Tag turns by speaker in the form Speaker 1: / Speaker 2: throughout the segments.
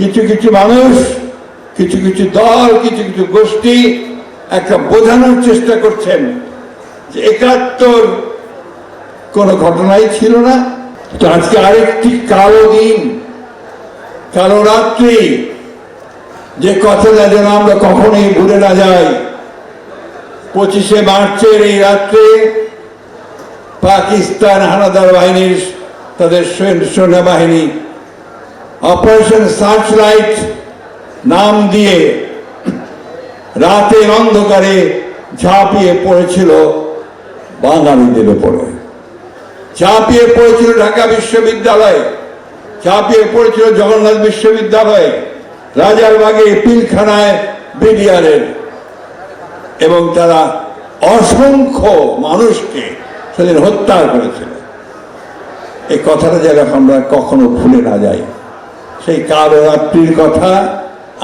Speaker 1: কিছু কিছু মানুষ, কিছু কিছু দল, কিছু কিছু গোষ্ঠী একটা বোঝানোর চেষ্টা করছেন যে ৭১ কোনো ঘটনাই ছিল না। তো আজকে আরেকটি কালো দিন, কালো রাত্রি, যে কথাটা যেন আমরা কখনোই ভুলে না যাই। 25শে মার্চের এই রাত্রে পাকিস্তান হানাদার বাহিনীর, তাদের সেনাবাহিনী অপারেশন সার্চলাইট নাম দিয়ে রাতের অন্ধকারে ঝাঁপিয়ে পড়েছিল বাঙালিদের উপরে, ঝাঁপিয়ে পড়েছিল ঢাকা বিশ্ববিদ্যালয়ে, ঝাঁপিয়ে পড়েছিল জগন্নাথ বিশ্ববিদ্যালয়ে, রাজারবাগে, পিলখানায়, বিডিআরের, এবং তারা অসংখ্য মানুষকে সেদিন হত্যা করেছিল। এই কথাটা যেন আমরা কখনো ভুলে না যাই। সেই কালো রাত্রির কথা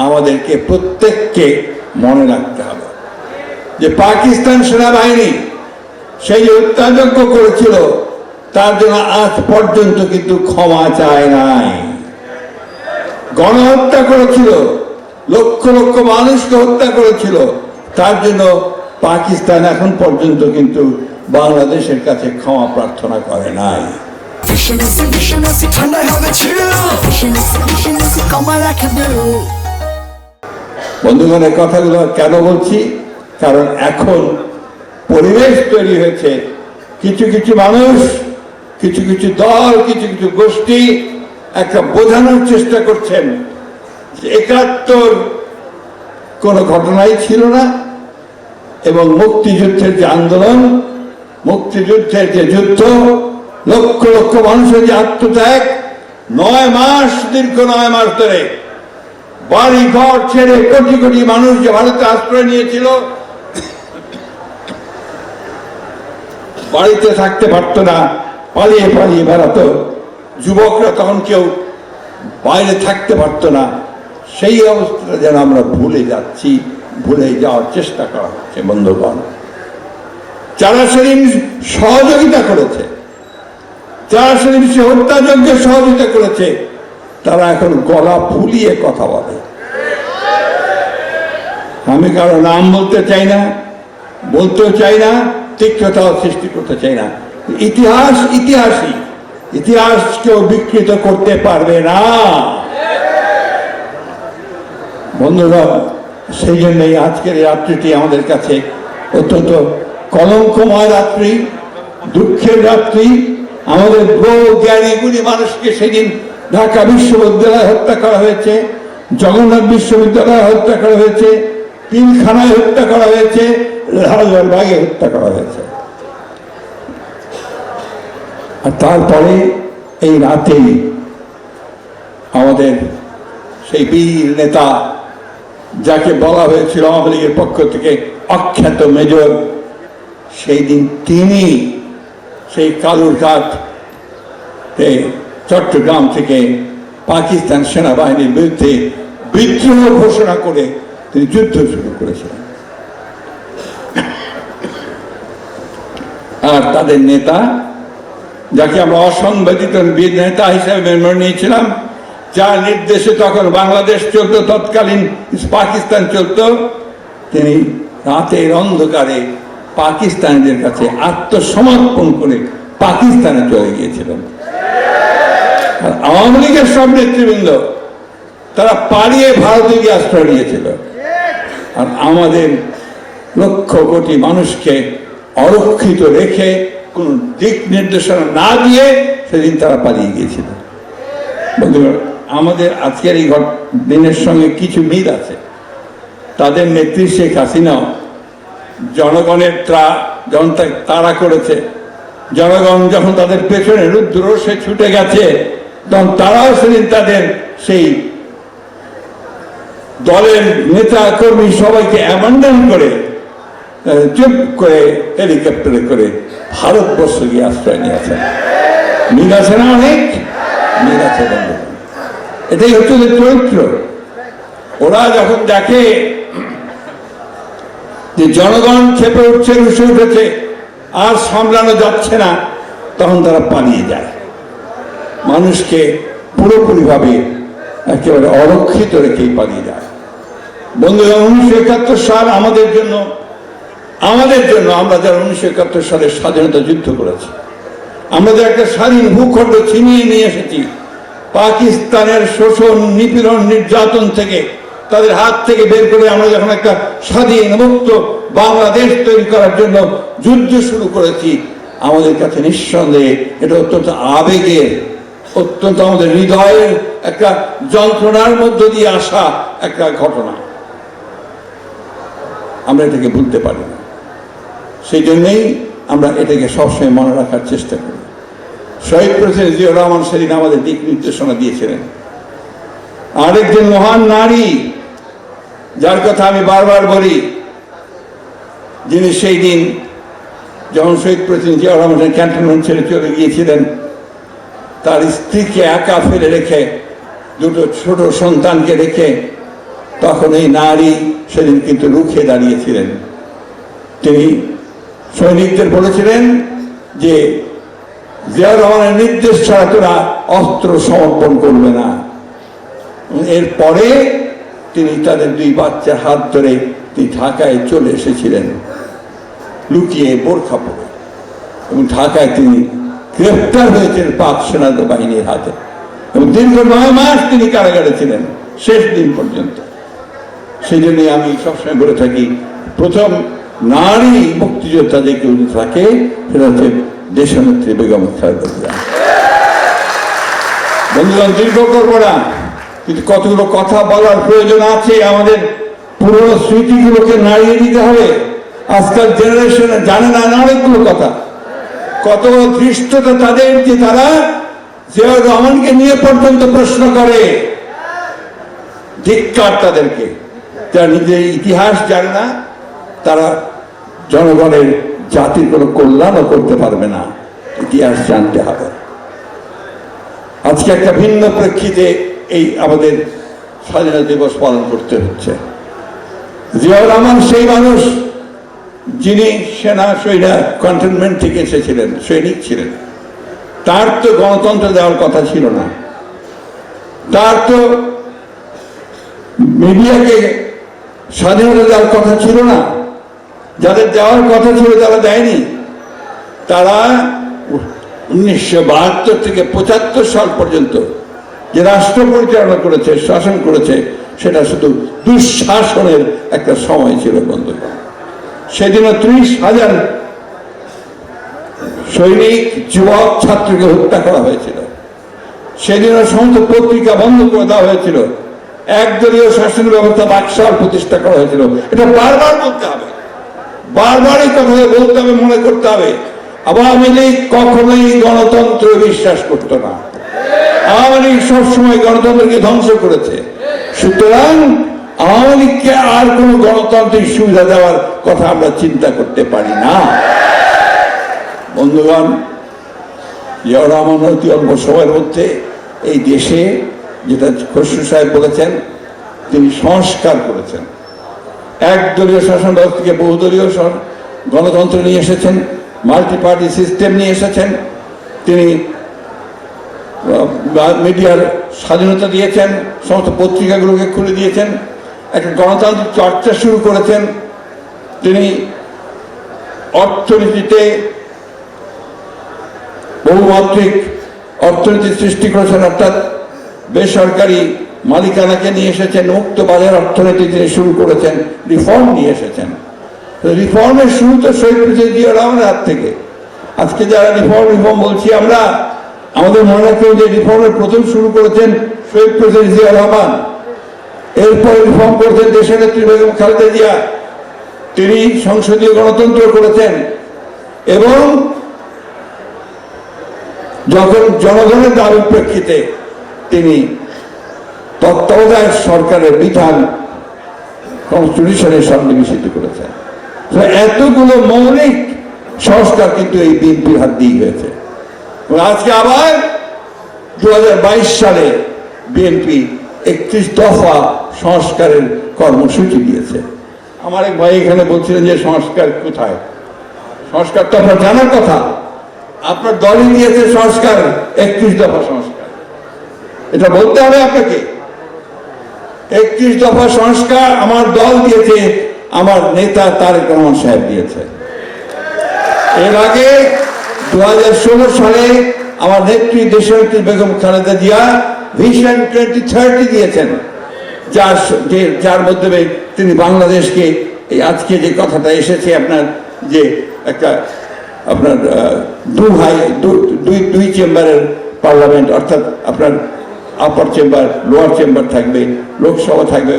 Speaker 1: আমাদেরকে প্রত্যেককে মনে রাখতে হবে যে পাকিস্তান সেনাবাহিনী সেই যে হত্যাযজ্ঞ করেছিল তার জন্য আজ পর্যন্ত কিন্তু ক্ষমা চায় নাই। গণহত্যা করেছিল, লক্ষ লক্ষ মানুষকে হত্যা করেছিল, তার জন্য পাকিস্তান এখন পর্যন্ত কিন্তু বাংলাদেশের কাছে ক্ষমা প্রার্থনা করে নাই। বন্ধুগণের কথাগুলো কেন বলছি? কারণ এখন পরিবেশ তৈরি হয়েছে, কিছু কিছু মানুষ, কিছু কিছু দল, কিছু কিছু গোষ্ঠী একটা বোঝানোর চেষ্টা করছেন যে ৭১ কোনো ঘটনাই ছিল না, এবং মুক্তিযুদ্ধের যে আন্দোলন, মুক্তিযুদ্ধের যে যুদ্ধ, লক্ষ লক্ষ মানুষের যে আত্মত্যাগ, ৯ মাস, দীর্ঘ ৯ মাস ধরে বাড়ি ঘর ছেড়ে কোটি কোটি মানুষ যে ভারতে আশ্রয় নিয়েছিল, বাড়িতে থাকতে পারতো না, পালিয়ে পালিয়ে বেড়াতো, যুবকরা তখন কেউ বাইরে থাকতে পারতো না। সেই অবস্থাটা যেন আমরা ভুলে যাচ্ছি, ভুলে যাওয়ার চেষ্টা করা হচ্ছে। বন্ধুগণ, যারা সেদিন সহযোগিতা করেছে, যারা সেদিন সে হত্যাযজ্ঞে সহযোগিতা করেছে, তারা এখন গলা ফুলিয়ে কথা বলে। আমি কারো নাম বলতে চাই না, বলতেও চাই না, তিক্ততাও সৃষ্টি করতে চাই না। ইতিহাস ইতিহাসই, ইতিহাস কেউ বিকৃত করতে পারবে না। বন্ধুরা, সেই জন্যই আজকের এই রাত্রিটি আমাদের কাছে অত্যন্ত কলঙ্কময় রাত্রি, দুঃখের রাত্রি। আমাদের বহু জ্ঞানী গুণী মানুষকে সেদিন ঢাকা বিশ্ববিদ্যালয়ে হত্যা করা হয়েছে, জগন্নাথ বিশ্ববিদ্যালয়ে হত্যা করা হয়েছে, পিলখানায় হত্যা করা হয়েছে, রাজারবাগে হত্যা করা হয়েছে। আর তারপরে এই রাতেই আমাদের সেই বীর নেতা, যাকে বলা হয়েছিল আওয়ামী লীগের পক্ষ থেকে অখ্যাত মেজর, সেই দিন তিনি সেই কালুরঘাট চট্টগ্রাম থেকে পাকিস্তান সেনাবাহিনীর বিরুদ্ধে বিদ্রোহ ঘোষণা করে তিনি যুদ্ধ শুরু করেছিলেন। আর তাদের নেতা, যাকে আমরা অসংবাদিত নেতা হিসেবে মেনে নিয়েছিলাম, যার নির্দেশে তখন বাংলাদেশ চলত, তৎকালীন পাকিস্তান চলত, তিনি রাতের অন্ধকারে পাকিস্তানিদের কাছে আত্মসমর্পণ করে পাকিস্তানে চলে গিয়েছিলেন। আর আওয়ামী লীগের সব নেতৃবৃন্দ তারা পালিয়ে ভারতে গিয়ে আশ্রয় নিয়েছিল। আর আমাদের লক্ষ কোটি মানুষকে অরক্ষিত রেখে কোন দিক নির্দেশনা না দিয়ে সেদিন তারা পালিয়ে গিয়েছিল। বন্ধুরা, আমাদের আজকের এই দিনের সঙ্গে কিছু মিল আছে। তাদের নেত্রী শেখ হাসিনাও জনগণের যখন তাড়া করেছে, জনগণ যখন তাদের পেছনে রুদ্ররোষে ছুটে গেছে, তখন তারাও সেদিন তাদের সেই দলের নেতা কর্মী সবাইকে অ্যাবান্ডন করে চুপ করে হেলিকপ্টারে করে ভারতবর্ষ গিয়ে আশ্রয় নিয়েছে। মিল আছে না? অনেক মিল আছে। এটাই হচ্ছে যে চরিত্র। ওরা যখন দেখে যে জনগণ চেপে উঠছে, রুষে উঠেছে, আর সামলানো যাচ্ছে না, তখন তারা পালিয়ে যায়। মানুষকে পুরোপুরিভাবে একেবারে অরক্ষিত রেখেই পালিয়ে যায়। বন্ধুরা, 1971 সাল আমাদের জন্য আমরা যারা 1971 সালে স্বাধীনতা যুদ্ধ করেছি, আমরা যে একটা স্বাধীন ভূখণ্ড ছিনিয়ে নিয়ে এসেছি, পাকিস্তানের শোষণ, নিপীড়ন, নির্যাতন থেকে, তাদের হাত থেকে বের করে আমরা যখন একটা স্বাধীন মুক্ত বাংলাদেশ তৈরি করার জন্য যুদ্ধ শুরু করেছি, আমাদের কাছে নিঃসন্দেহে এটা অত্যন্ত আবেগের, অত্যন্ত আমাদের হৃদয়ের একটা যন্ত্রণার মধ্য দিয়ে আসা একটা ঘটনা। আমরা এটাকে ভুলতে পারি না। সেই জন্যই আমরা এটাকে সবসময় মনে রাখার চেষ্টা করি। শহীদ প্রেসিডেন্ট জিয়াউর রহমান সেদিন আমাদের দিক নির্দেশনা দিয়েছিলেন। আরেকজন মহান নারী, যার কথা আমি বারবার বলি, যিনি সেই দিন যখন শহীদ প্রেসিডেন্ট জিয়াউর রহমান ক্যান্টনমেন্ট ছেড়ে চলে গিয়েছিলেন, তার স্ত্রীকে একা ফেলে রেখে, দুটো ছোট সন্তানকে রেখে, তখন এই নারী সেদিন কিন্তু রুখে দাঁড়িয়েছিলেন। তিনি সৈনিকদের বলেছিলেন যে জিয়াউর রহমানের নির্দেশ ছাড়া তোরা অস্ত্র সমর্পণ করবে না। এরপরে তিনি তাদের দুই বাচ্চার হাত ধরে তিনি ঢাকায় চলে এসেছিলেন লুকিয়ে, বোরখা পরে, এবং ঢাকায় তিনি গ্রেফতার হয়েছিলেন পাক সেনাবাহিনীর হাতে, এবং দীর্ঘ 9 মাস তিনি কারাগারে ছিলেন শেষ দিন পর্যন্ত। সেই জন্যই আমি সবসময় বলে থাকি, প্রথম নারী মুক্তিযোদ্ধা যে কেউ থাকে সেটা হচ্ছে দেশনেত্রী বেগম খালেদা জিয়া। বন্ধুগণ, দীর্ঘ করবো না, কিন্তু কতগুলো কথা বলার প্রয়োজন আছে। আমাদের পুরনো স্মৃতিগুলোকে নাড়িয়ে দিতে হবে। আজকাল জেনারেশন জানে না অনেকগুলো কথা। কত ধৃষ্টতা তাদের যে তারা জিয়াউর রহমানকে নিয়ে পর্যন্ত প্রশ্ন করে। ধিক্কার তাদেরকে, যারা নিজের ইতিহাস জানে না, তারা জনগণের জাতির কোনো কল্যাণও করতে পারবে না। ইতিহাস জানতে হবে। আজকে একটা ভিন্ন প্রেক্ষিতে এই আমাদের স্বাধীনতা দিবস পালন করতে হচ্ছে। জিয়াউর রহমান সেই মানুষ যিনি ক্যান্টনমেন্ট থেকে এসেছিলেন, সৈনিক ছিলেন। তার তো গণতন্ত্র দেওয়ার কথা ছিল না, তার তো মিডিয়াকে স্বাধীনতা দেওয়ার কথা ছিল না। যাদের দেওয়ার কথা ছিল তারা দেয়নি। তারা 1972 থেকে 75 সাল পর্যন্ত যে রাষ্ট্র পরিচালনা করেছে, শাসন করেছে, সেটা শুধু দুঃশাসনের একটা সময় ছিল। বন্ধুগণ, সেদিনও 30,000 সৈনিক, যুবক, ছাত্রকে হত্যা করা হয়েছিল। সেদিনও সমস্ত পত্রিকা বন্ধ করে দেওয়া হয়েছিল। একদলীয় শাসন ব্যবস্থা বাকশাল প্রতিষ্ঠা করা হয়েছিল। এটা বারবার বলতে হবে, বারবার এই কথা বলতে হবে, মনে করতে হবে। আওয়ামী লীগ কখনোই গণতন্ত্রে বিশ্বাস করতো না। আওয়ামী লীগ সবসময় গণতন্ত্রকে ধ্বংস করেছে। সুতরাং আওয়ামী লীগকে আর কোন গণতান্ত্রিক সুবিধা দেওয়ার কথা আমরা চিন্তা করতে পারি না। বন্ধুগণ, জিয়াউর রহমান অতি অল্প সময়ের মধ্যে এই দেশে, যেটা খসরু সাহেব বলেছেন, তিনি সংস্কার করেছেন। একদলীয় শাসন ব্যবস্থা থেকে বহুদলীয় গণতন্ত্র নিয়ে এসেছেন, মাল্টি পার্টি সিস্টেম নিয়ে এসেছেন। তিনি মিডিয়ার স্বাধীনতা দিয়েছেন, সমস্ত পত্রিকাগুলোকে খুলে দিয়েছেন, একটা গণতান্ত্রিক চর্চা শুরু করেছেন। তিনি অর্থনীতিতে বহুমাত্রিক অর্থনীতি সৃষ্টি করেছেন, অর্থাৎ বেসরকারি মালিকানাকে নিয়ে এসেছেন, মুক্ত বাজার অর্থনীতি তিনি শুরু করেছেন, রিফর্ম নিয়ে এসেছেন। রিফর্মের শুরু তো শহীদ প্রেসিডেন্ট জিয়াউর রহমানের হাত থেকে। আজকে যারা রিফর্ম বলছি আমরা, আমাদের মনে রাখতে হবে যে রিফর্মের প্রথম শুরু করেছেন শহীদ প্রেসিডেন্ট জিয়াউর রহমান। এরপরে রিফর্ম করেছেন দেশনেত্রী বেগম খালেদা জিয়া। তিনি সংসদীয় গণতন্ত্র করেছেন, এবং যখন জনগণের দাবির প্রেক্ষিতে তিনি তত্ত্বাবধায়ক সরকারের বিধান কনস্টিটিউশনের সন্নিবেশিত করেছেন। এতগুলো মৌলিক সংস্কার কিন্তু এই বিএনপির হাত দিয়ে হয়েছে। আজকে আবার 2022 সালে বিএনপি 31 দফা সংস্কারের কর্মসূচি দিয়েছে। আমার এক ভাই এখানে বলছিলেন যে সংস্কার কোথায়? সংস্কার তো আপনার জানার কথা। আপনার দলই দিয়েছে সংস্কার, 31 দফা সংস্কার। এটা বলতে হবে আপনাকে। 31 দফা সংস্কার আমার দল দিয়েছে, আমার নেতা তারেক রহমান সাহেব দিয়েছে। এর আগে 2016 সালে আমার নেত্রী দেশনেত্রী বেগম খালেদা জিয়া ভিশন 2030 দিয়েছেন, যার মাধ্যমে তিনি বাংলাদেশকে এই আজকে যে কথাটা এসেছে আপনার যে একটা আপনার দুই চেম্বারের পার্লামেন্ট, অর্থাৎ আপনার আপার চেম্বার লোয়ার চেম্বার থাকবে, লোকসভা থাকবে,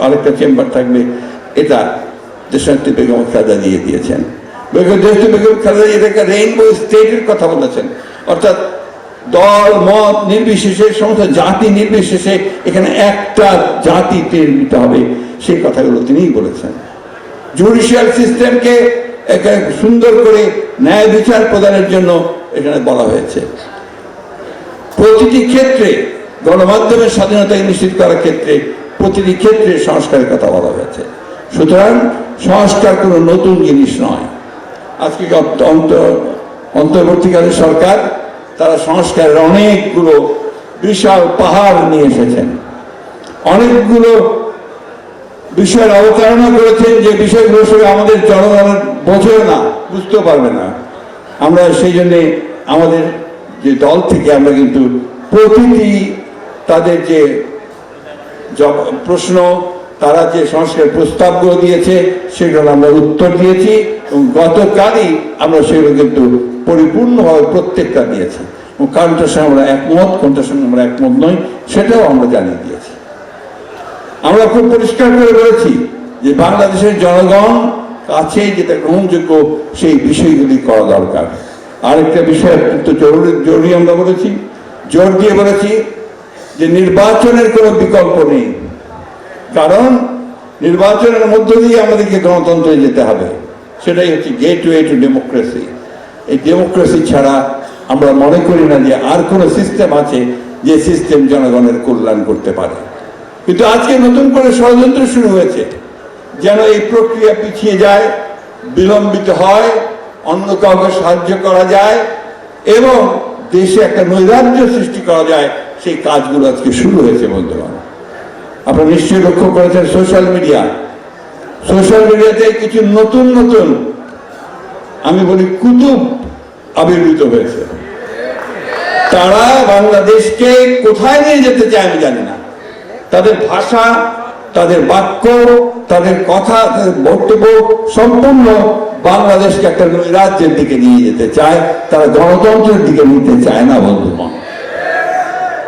Speaker 1: আরেকটা চেম্বার থাকবে, এটা দেশনেত্রী বেগম খালেদা জিয়া দিয়েছেন। দেশনেত্রী বেগম খালেদা জিয়া এটাকে রেইনবো স্টেটের কথা বলেছেন, অর্থাৎ দল মত নির্বিশেষে সমস্ত জাতি নির্বিশেষে এখানে একটা জাতি নিতে হবে, সেই কথাগুলো তিনিই বলেছেন। জুডিশিয়াল সিস্টেমকে সুন্দর করে ন্যায় বিচার প্রদানের জন্য এখানে বলা হয়েছে। প্রতিটি ক্ষেত্রে গণমাধ্যমের স্বাধীনতাকে নিশ্চিত করার ক্ষেত্রে প্রতিটি ক্ষেত্রে সংস্কারের কথা বলা হয়েছে। সুতরাং সংস্কার কোনো নতুন জিনিস নয়। আজকে অন্তর্বর্তীকালীন সরকার তারা সংস্কারের অনেকগুলো বিশাল পাহাড় নিয়ে এসেছেন, অনেকগুলো বিষয়ের অবতারণা করেছেন যে বিষয়গুলো সঙ্গে আমাদের জনগণের বোঝেও না, বুঝতেও পারবে না। আমরা সেই জন্যে আমাদের যে দল থেকে আমরা কিন্তু প্রতিটি তাদের যে প্রশ্ন, তারা যে সংস্কার প্রস্তাবগুলো দিয়েছে সেগুলো আমরা উত্তর দিয়েছি, এবং গতকালই আমরা সেগুলো কিন্তু পরিপূর্ণভাবে প্রত্যেকটা দিয়েছি। এবং কোনটার সঙ্গে আমরা একমত, কোনটার সঙ্গে আমরা একমত নই, সেটাও আমরা জানিয়ে দিয়েছি। আমরা খুব পরিষ্কার করে বলেছি যে বাংলাদেশের জনগণ কাছে যেটা গ্রহণযোগ্য সেই বিষয়গুলি করা দরকার। আরেকটা বিষয় অত্যন্ত জরুরি আমরা বলেছি, জোর দিয়ে বলেছি যে নির্বাচনের কোনো বিকল্প নেই, কারণ নির্বাচনের মধ্য দিয়ে আমাদেরকে গণতন্ত্রে যেতে হবে। সেটাই হচ্ছে গেটওয়ে টু ডেমোক্রেসি। এই ডেমোক্রেসি ছাড়া আমরা মনে করি না যে আর কোনো সিস্টেম আছে যে সিস্টেম জনগণের কল্যাণ করতে পারে। কিন্তু আজকে নতুন করে ষড়যন্ত্র শুরু হয়েছে যেন এই প্রক্রিয়া পিছিয়ে যায়, বিলম্বিত হয়, অন্য কাউকে সাহায্য করা যায় এবং দেশে একটা নৈরাজ্য সৃষ্টি করা যায়, সেই কাজগুলো আজকে শুরু হয়েছে বন্ধুগণ। আপনারা নিশ্চয়ই লক্ষ্য করেছেন সোশ্যাল মিডিয়াতে কিছু নতুন নতুন আমি বলি কুতুব আবির্ভূত হয়েছে। তারা বাংলাদেশকে কোথায় নিয়ে যেতে চায় আমি জানি না। তাদের ভাষা, তাদের বাক্য, তাদের কথা, তাদের বক্তব্য সম্পূর্ণ বাংলাদেশকে একটা রাজ্যের দিকে নিয়ে যেতে চায়, তারা গণতন্ত্রের দিকে নিতে চায় না বন্ধুগণ।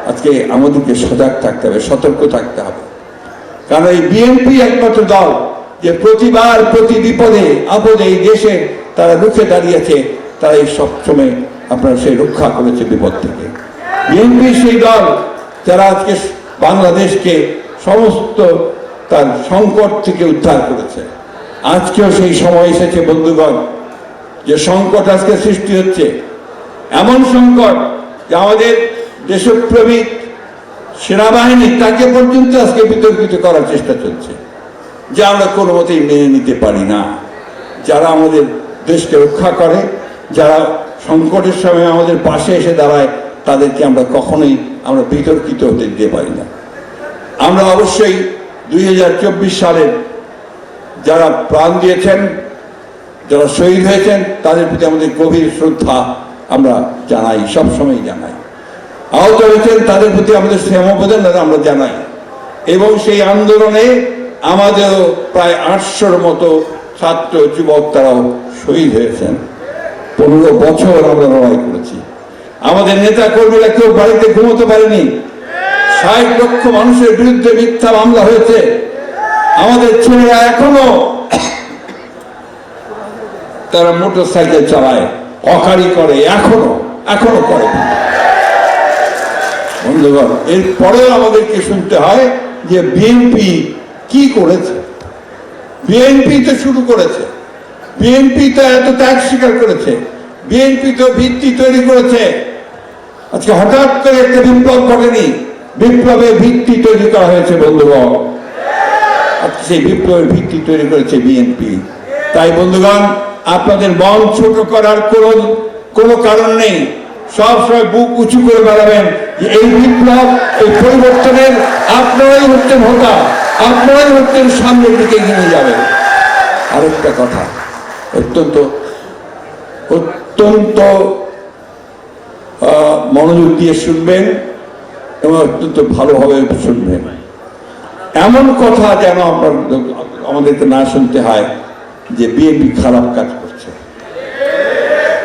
Speaker 1: আজকে আমাদেরকে সজাগ থাকতে হবে, সতর্ক থাকতে হবে, কারণ এই বিএনপি একমাত্র দল যে প্রতিবার প্রতি বিপদে আপদে এই দেশে তারা রুখে দাঁড়িয়েছে, তারা এই সবসময় আপনার সেই রক্ষা করেছে বিপদ থেকে। বিএনপি সেই দল যারা আজকে বাংলাদেশকে সমস্ত তার সংকট থেকে উদ্ধার করেছে। আজকেও সেই সময় এসেছে বন্ধুগণ যে সংকট আজকে সৃষ্টি হচ্ছে, এমন সংকট যে আমাদের দেশপ্রেমিক সেনাবাহিনী তাকে পর্যন্ত আজকে বিতর্কিত করার চেষ্টা চলছে, যা আমরা কোনো মতেই মেনে নিতে পারি না। যারা আমাদের দেশকে রক্ষা করে, যারা সংকটের সময় আমাদের পাশে এসে দাঁড়ায়, তাদেরকে আমরা কখনোই আমরা বিতর্কিত হতে দিতে পারি না। আমরা অবশ্যই 2024 সালের যারা প্রাণ দিয়েছেন, যারা শহীদ হয়েছেন, তাদের প্রতি আমাদের গভীর শ্রদ্ধা আমরা জানাই, সবসময় জানাই। আহত হয়েছেন তাদের প্রতি আমাদের সমবেদনা আমরা জানাই। এবং সেই আন্দোলনে আমাদেরও প্রায় 800-র মতো ছাত্র যুবক তারাও শহীদ হয়েছেন। 15 বছর আমরা লড়াই করেছি। আমাদের নেতা কর্মীরা কেউ বাড়িতে ঘুমোতে পারেনি। 60 লক্ষ মানুষের বিরুদ্ধে মিথ্যা মামলা হয়েছে। আমাদের ছেলেরা এখনো তারা মোটর সাইকেল চালায়, অকারি করে, এখনো করে। বন্ধুগণ, এরপরেও আমাদেরকে শুনতে হয় যে বিএনপি কি করেছে। বিএনপি তো শুরু করেছে, বিএনপি তো এত ত্যাগ স্বীকার করেছে, বিএনপি তো ভিত্তি তৈরি করেছে। আজকে হঠাৎ করে একটা বিপ্লব ঘটেনি, বিপ্লবের ভিত্তি তৈরি করা হয়েছে বন্ধুগণ। আজকে সেই বিপ্লবের ভিত্তি তৈরি করেছে বিএনপি। তাই বন্ধুগণ, আপনাদের মন ছোট করার কোনো কারণ নেই। সবসময় বুক উঁচু করে বেড়াবেন যে এই বিপ্লব, এই পরিবর্তনের আপনারাই হচ্ছেন হোতা, আপনারাই হচ্ছেন সামনের দিকে এগিয়ে যাবেন। আরেকটা কথা অত্যন্ত অত্যন্ত মনোযোগ দিয়ে শুনবেন এবং অত্যন্ত ভালোভাবে শুনবেন। এমন কথা যেন আমাদেরকে না শুনতে হয় যে বিএনপি খারাপ কাজ করছে,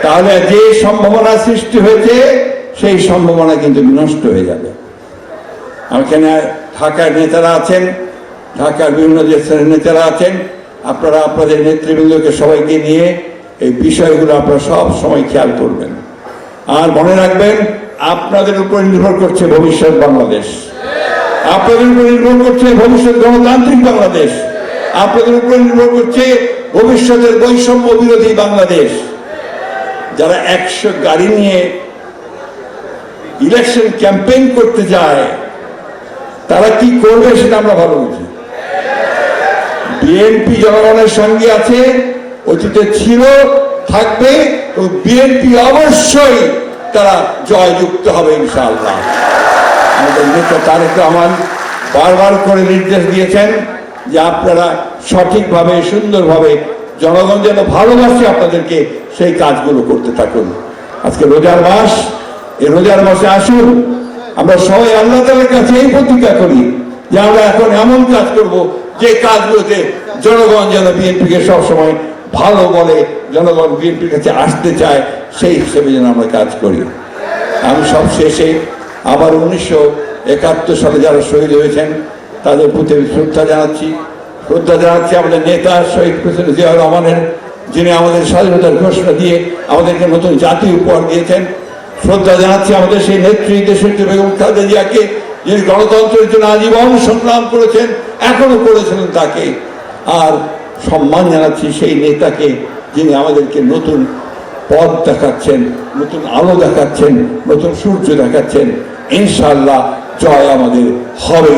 Speaker 1: তাহলে যে সম্ভাবনা সৃষ্টি হয়েছে সেই সম্ভাবনা কিন্তু নষ্ট হয়ে যাবে। এখানে ঢাকার নেতারা আছেন, ঢাকার বিভিন্ন দেশের নেতারা আছেন, আপনারা আপনাদের নেতৃবৃন্দকে সবাইকে নিয়ে এই বিষয়গুলো আপনারা সব সময় খেয়াল করবেন। আর মনে রাখবেন, আপনাদের উপর নির্ভর করছে ভবিষ্যৎ বাংলাদেশ, আপনাদের উপর নির্ভর করছে ভবিষ্যৎ গণতান্ত্রিক বাংলাদেশ, আপনাদের উপর নির্ভর করছে ভবিষ্যতের বৈষম্য বিরোধী বাংলাদেশ। যারা 100 গাড়ি নিয়ে ইলেকশন ক্যাম্পেইন করতে যায় তারা কি করবে সেটা আমরা ভালো বুঝি। বিএনপি জনগণের সঙ্গে আছে, অতীতে ছিল, থাকবে, এবং বিএনপি অবশ্যই তারা জয়যুক্ত হবে ইনশাআল্লাহ। আমাদের নেতা তারেক রহমান বারবার করে নির্দেশ দিয়েছেন যে আপনারা সঠিকভাবে সুন্দরভাবে জনগণ যেন ভালোবাসে আপনাদেরকে, সেই কাজগুলো করতে থাকুন। আজকে রোজার মাস, এই রোজার মাসে আসুন আমরা সবাই আল্লাহ তাআলার কাছে এই প্রতিজ্ঞা করি যে আমরা এখন এমন কাজ করব যে কাজগুলোতে জনগণ যেন বিএনপিকে সবসময় ভালো বলে, জনগণ বিএনপির কাছে আসতে চায়, সেই হিসেবে যেন আমরা কাজ করি। আমি সব শেষে আবার 1971 সালে যারা শহীদ হয়েছেন তাদের প্রতি শ্রদ্ধা জানাচ্ছি আমাদের নেতা শহীদ প্রেসিডেন্ট জিয়াউর রহমানের, যিনি আমাদের স্বাধীনতার ঘোষণা দিয়ে আমাদেরকে নতুন জাতি উপহার দিয়েছেন। শ্রদ্ধা জানাচ্ছি আমাদের সেই নেত্রী দেশনেত্রী বেগম খালেদা জিয়াকে, যিনি গণতন্ত্রের জন্য আজীবন সংগ্রাম করেছেন, এখনো করেছিলেন তাকে। আর সম্মান জানাচ্ছি সেই নেতাকে যিনি আমাদেরকে নতুন পথ দেখাচ্ছেন, নতুন আলো দেখাচ্ছেন, নতুন সূর্য দেখাচ্ছেন। ইনশাআল্লাহ জয় আমাদের হবে।